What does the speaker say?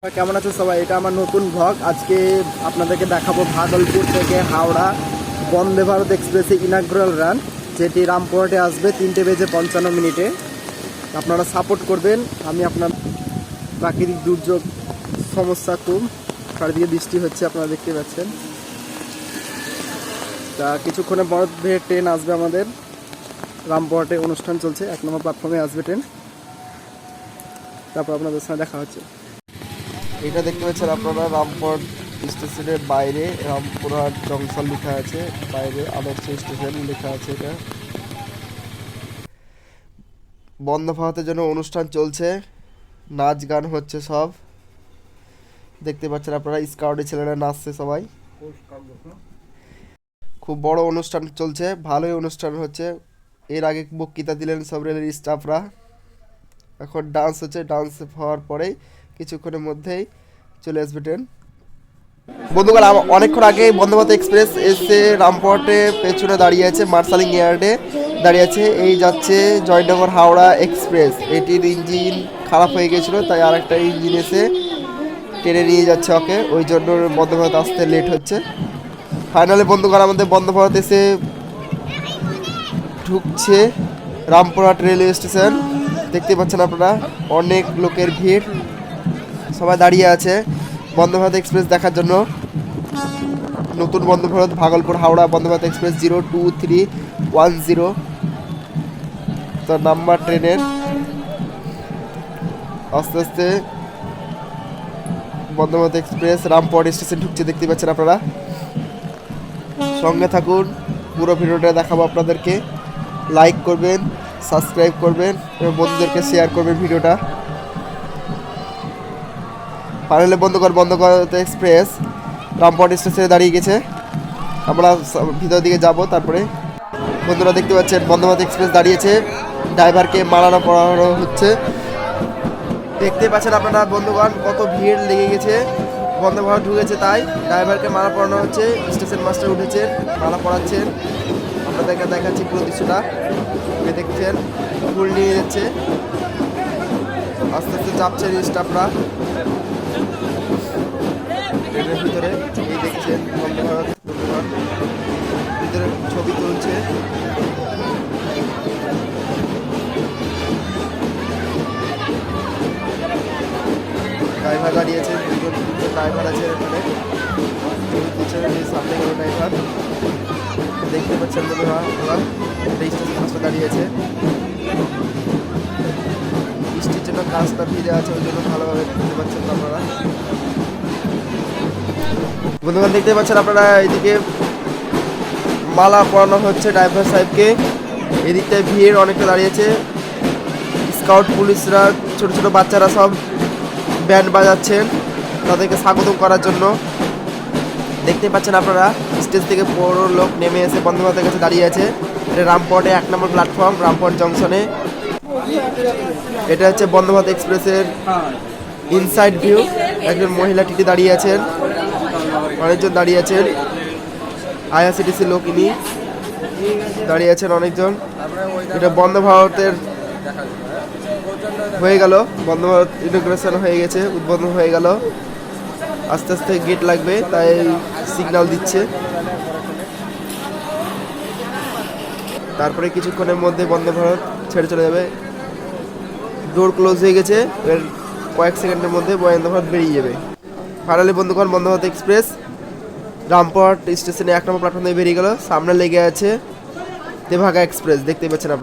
কেমন আছে সবাই? এটা আমার নতুন ব্লগ। আজকে আপনাদেরকে দেখাবো ভাগলপুর থেকে হাওড়া বন্দে ভারত এক্সপ্রেসে ইনাগ্রাল রান, যেটি রামপুরহাটে আসবে 3:55 আপনারা সাপোর্ট করবেন। আমি আপনার প্রাকৃতিক দুর্যোগ সমস্যা খুব, চারিদিকে বৃষ্টি হচ্ছে, আপনারা দেখতে পাচ্ছেন। তা কিছুক্ষণের মধ্যে ট্রেন আসবে আমাদের রামপুরহাটে, অনুষ্ঠান চলছে, 1 নম্বর প্ল্যাটফর্মে আসবে ট্রেন। তারপর আপনাদের সঙ্গে দেখা হচ্ছে। এটা দেখতে পাচ্ছেন আপনারা রামপুরহাট স্টেশনের বাইরে রামপুরহাট জংশন লেখা আছে, বাইরে আদর্শ স্টেশন লেখা আছে। এটা বন্দে ভারতের জন্য অনুষ্ঠান চলছে, নাচ গান হচ্ছে সব দেখতে পাচ্ছেন আপনারা। স্কাউটের ছেলেরা নাচছে সবাই, খুব বড় অনুষ্ঠান চলছে, ভালোই অনুষ্ঠান হচ্ছে। এর আগে বক্তৃতা দিলেন সব রেলের স্টাফরা, এখন ডান্স হচ্ছে। ডান্স হওয়ার পরেই কিছুক্ষণের মধ্যেই চলে আসবে ট্রেন। বন্ধুগণ, অনেকক্ষণ আগে বন্দে ভারত এক্সপ্রেস এসে রামপুরহাটে পেছনে দাঁড়িয়ে আছে, মার্শালিং ইয়ার্ডে দাঁড়িয়ে আছে। এই যাচ্ছে জয়নগর হাওড়া এক্সপ্রেস। এটির ইঞ্জিন খারাপ হয়ে গেছিলো, তাই আর একটা ইঞ্জিন এসে টেনে নিয়ে যাচ্ছে ওকে, ওই জন্য বন্দে ভারত আসতে লেট হচ্ছে। ফাইনালি বন্ধুগণ, আমাদের বন্দে ভারত এসে ঢুকছে রামপুরহাট রেলওয়ে স্টেশন। দেখতে পাচ্ছেন আপনারা, অনেক লোকের ভিড়, সবাই দাঁড়িয়ে আছে বন্দে ভারত এক্সপ্রেস দেখার জন্য। নতুন বন্দে ভারত ভাগলপুর হাওড়া বন্দে ভারত এক্সপ্রেস 02310 তার নাম্বার ট্রেনের। আস্তে আস্তে বন্দে ভারত এক্সপ্রেস রামপুরহাট স্টেশন ঢুকছে, দেখতে পাচ্ছেন আপনারা। সঙ্গে থাকুন, পুরো ভিডিওটা দেখাবো আপনাদেরকে। লাইক করবেন, সাবস্ক্রাইব করবেন এবং বন্ধুদেরকে শেয়ার করবেন ভিডিওটা। ফাইনালি বন্দে ভারত এক্সপ্রেস রামপুরহাট স্টেশনে দাঁড়িয়ে গেছে। আমরা ভিতর দিকে যাব। তারপরে বন্ধুরা দেখতে পাচ্ছেন বন্দে ভারত এক্সপ্রেস দাঁড়িয়েছে, ড্রাইভারকে মালানো পরানো হচ্ছে। দেখতে পাচ্ছেন আপনারা বন্ধুগণ, কত ভিড় লেগে গেছে। বন্দে ভারত ঢুকেছে তাই ড্রাইভারকে মালা পরানো হচ্ছে। স্টেশন মাস্টার উঠেছেন, মালা পরাচ্ছেন। আপনাদেরকে দেখাচ্ছি পুরো দৃশ্যটা। দেখছেন ফুল নিয়ে যাচ্ছে, আস্তে আস্তে চাপছেন স্টাফরা ট্রেনের ভিতরে। এই দেখছেন বন্দে ভারত ভিতরে ছবি তুলছে। ড্রাইভার দাঁড়িয়েছে, দুজন ড্রাইভার আছে এখানে, সামনে গেল ড্রাইভার। দেখতে পাচ্ছেন বন্ধুরা, স্টেশন মাস্টার দাঁড়িয়েছে। বৃষ্টির জন্য কাজটা ভিজে আছে, ওই জন্য ভালোভাবে দেখতে পাচ্ছেন আপনারা। বন্ধুগণ দেখতে পাচ্ছেন আপনারা, এদিকে মালা পরানো হচ্ছে ড্রাইভার সাহেবকে। এদিকটায় ভিড় অনেকটা দাঁড়িয়েছে, স্কাউট পুলিশরা, ছোট ছোট বাচ্চারা সব ব্যান্ড বাজাচ্ছেন তাদেরকে স্বাগত করার জন্য। দেখতে পাচ্ছেন আপনারা, স্টেজ থেকে বড় লোক নেমে এসে বন্দে ভারতের কাছে দাঁড়িয়ে আছে। এটা রামপুরহাটে 1 নম্বর প্ল্যাটফর্ম, রামপুরহাট জংশনে। এটা হচ্ছে বন্দে ভারত এক্সপ্রেসের ইনসাইড ভিউ। একজন মহিলা টিটি দাঁড়িয়ে আছেন, অনেকজন দাঁড়িয়ে আছেন। আইআরসিটিসি লোক ইনি দাঁড়িয়ে আছেন অনেকজন। এটা বন্দে ভারতের হয়ে গেল, বন্দে ভারত ইনগ্রেশন হয়ে গেছে, উদ্বোধন হয়ে গেল। আস্তে আস্তে গেট লাগবে, তাই সিগন্যাল দিচ্ছে। তারপরে কিছুক্ষণের মধ্যে বন্দে ভারত ছেড়ে চলে যাবে। ডোর ক্লোজ হয়ে গেছে, এর কয়েক সেকেন্ডের মধ্যে বন্দে ভারত বেরিয়ে যাবে। ফাইনালি বন্ধুগণ, বন্দে ভারত এক্সপ্রেস রামপুরহাট স্টেশনে 1 নম্বর প্ল্যাটফর্ম থেকে বেরিয়ে গেল। সামনে লেগে আছে তেভাগা এক্সপ্রেস, দেখতে পাচ্ছেন আপনারা।